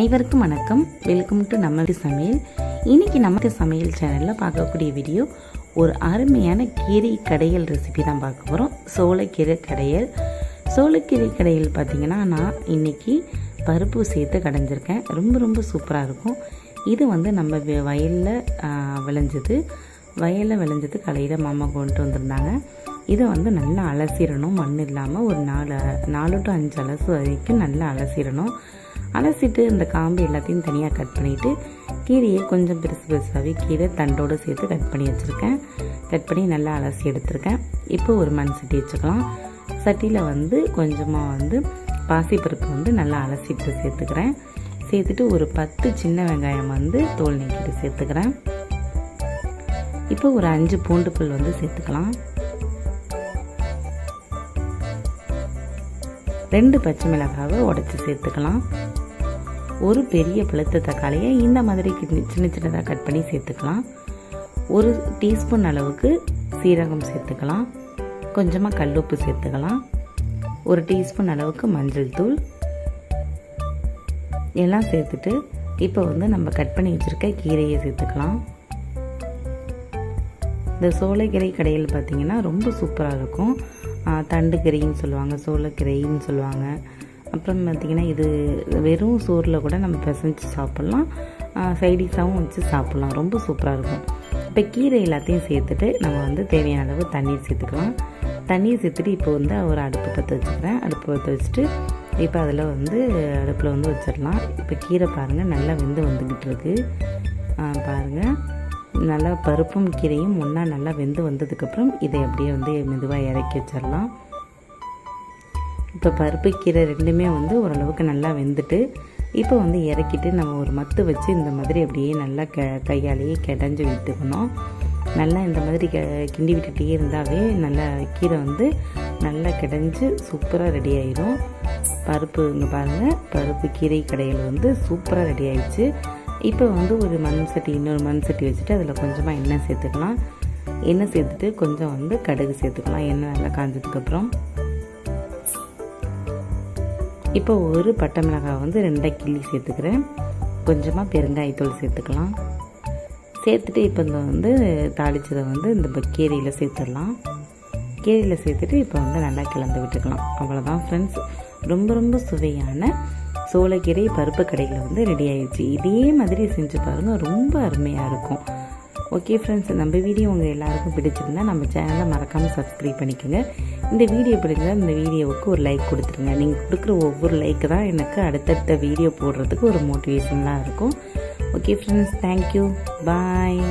அனைவருக்கும் வணக்கம். Welcome to நம்ம சமையல். இன்றைக்கி நமக்கு சமையல் சேனலில் பார்க்கக்கூடிய வீடியோ ஒரு அருமையான கீரை கடையல் ரெசிபி தான் பார்க்க போகிறோம். சோளக்கீரை கடையல். சோளக்கீரை கடையல் பார்த்திங்கன்னா நான் இன்றைக்கி பருப்பு சேர்த்து கடைஞ்சிருக்கேன். ரொம்ப சூப்பராக இருக்கும். இது நம்ம வயலில் விளைஞ்சது கடையில் மாமா கொண்டு வந்திருந்தாங்க. இதை நல்லா அலசிடணும். மண் இல்லாமல் ஒரு 4 to 5 அலசு வரைக்கும் நல்லா அலசிடணும். அலசிட்டு இந்த காம்பு எல்லாத்தையும் தனியாக கட் பண்ணிவிட்டு கீரையை கொஞ்சம் பெருசாகவே கீரை தண்டோடு சேர்த்து கட் பண்ணி வச்சுருக்கேன். கட் பண்ணி நல்லா அலசி எடுத்துருக்கேன். இப்போ ஒரு மண் சட்டி வச்சுக்கலாம். சட்டியில் கொஞ்சமாக பாசிப்பருப்பு நல்லா அலசிட்டு சேர்த்துக்கிறேன். சேர்த்துட்டு ஒரு 10 சின்ன வெங்காயம் தோல் நீக்கிட்டு சேர்த்துக்கிறேன். இப்போ ஒரு 5 பூண்டு பல் சேர்த்துக்கலாம். 2 பச்சை மிளகாவை உடைச்சி சேர்த்துக்கலாம். ஒரு பெரிய பழுத்த தக்காளியை இந்த மாதிரி சின்னதாக கட் பண்ணி சேர்த்துக்கலாம். 1 டீஸ்பூன் அளவுக்கு சீரகம் சேர்த்துக்கலாம். கொஞ்சமாக கல்லுப்பு சேர்த்துக்கலாம். 1 டீஸ்பூன் அளவுக்கு மஞ்சள் தூள் எல்லாம் சேர்த்துட்டு இப்போ நம்ம கட் பண்ணி வச்சுருக்க கீரையை சேர்த்துக்கலாம். இந்த சோளக்கீரை கடையில் பார்த்திங்கன்னா ரொம்ப சூப்பராக இருக்கும். தண்டு கீரைன்னு சொல்லுவாங்க, சோளக்கீரைன்னு சொல்லுவாங்க. அப்புறம் பார்த்திங்கன்னா இது வெறும் சோறில் கூட நம்ம பிசைஞ்சு சாப்பிட்லாம். சைடிஷாகவும் வச்சு சாப்பிட்லாம். ரொம்ப சூப்பராக இருக்கும். இப்போ கீரை எல்லாத்தையும் சேர்த்துட்டு நம்ம தேவையான அளவு தண்ணீர் சேர்த்துக்கலாம். தண்ணீர் சேர்த்துட்டு இப்போ ஒரு அடுப்பு பற்ற வச்சுக்கிறேன். அடுப்பு பற்ற வச்சுட்டு இப்போ அதில் அடுப்பில் வச்சிடலாம். இப்போ கீரை பாருங்கள் நல்லா வந்துக்கிட்டு இருக்கு. பாருங்கள் நல்லா பருப்பும் கீரையும் ஒன்றா நல்லா வந்ததுக்கப்புறம் இதை அப்படியே மெதுவாக இறக்கி வச்சிடலாம். இப்போ பருப்பு கீரை ரெண்டுமே ஓரளவுக்கு நல்லா வெந்துட்டு இப்போ இறக்கிட்டு நம்ம ஒரு மத்து வச்சு இந்த மாதிரி அப்படியே நல்லா கையாலேயே கிடஞ்சி விட்டுக்கணும். நல்லா இந்த மாதிரி கிண்டி விட்டுட்டே இருந்தாவே நல்லா கீரை நல்லா கிடஞ்சி சூப்பராக ரெடி ஆயிடும். பருப்பு இங்கே பாருங்கள், பருப்பு கீரை கடையில் சூப்பராக ரெடி ஆயிடுச்சு. இப்போ ஒரு இன்னொரு மண் சட்டி வச்சுட்டு அதில் கொஞ்சமாக எண்ணெய் சேர்த்துக்கலாம். எண்ணெய் சேர்த்துட்டு கொஞ்சம் கடுகு சேர்த்துக்கலாம். எண்ணெய் நல்லா காஞ்சதுக்கப்புறம் இப்போ ஒரு பட்டை மிளகாய் 2 கிள்ளி சேர்த்துக்கிறேன். கொஞ்சமாக பெருங்காயத்தூள் சேர்த்துக்கலாம். சேர்த்துட்டு இப்போ தாளிச்சதை இந்த கீரையில் சேர்த்துடலாம். கீரையில் சேர்த்துட்டு இப்போ நல்லா கிளந்து விட்டுக்கலாம். அவ்வளோதான் ஃப்ரெண்ட்ஸ். ரொம்ப சுவையான சோளக்கீரை பருப்பு கடையில் ரெடி ஆயிடுச்சு. இதே மாதிரி செஞ்சு பாருங்கள், ரொம்ப அருமையாக இருக்கும். ஓகே ஃப்ரெண்ட்ஸ், நம்ம வீடியோ உங்கள் எல்லாருக்கும் பிடிச்சிருந்தா நம்ம சேனலை மறக்காமல் சப்ஸ்கிரைப் பண்ணிக்கோங்க. இந்த வீடியோ பிடிச்சிருந்தால் இந்த வீடியோவுக்கு ஒரு லைக் கொடுத்துருங்க. நீங்கள் கொடுக்குற ஒவ்வொரு லைக்கு தான் எனக்கு அடுத்தடுத்த வீடியோ போடுறதுக்கு ஒரு மோட்டிவேஷனாக இருக்கும். ஓகே ஃப்ரெண்ட்ஸ், தேங்க்யூ, பாய்.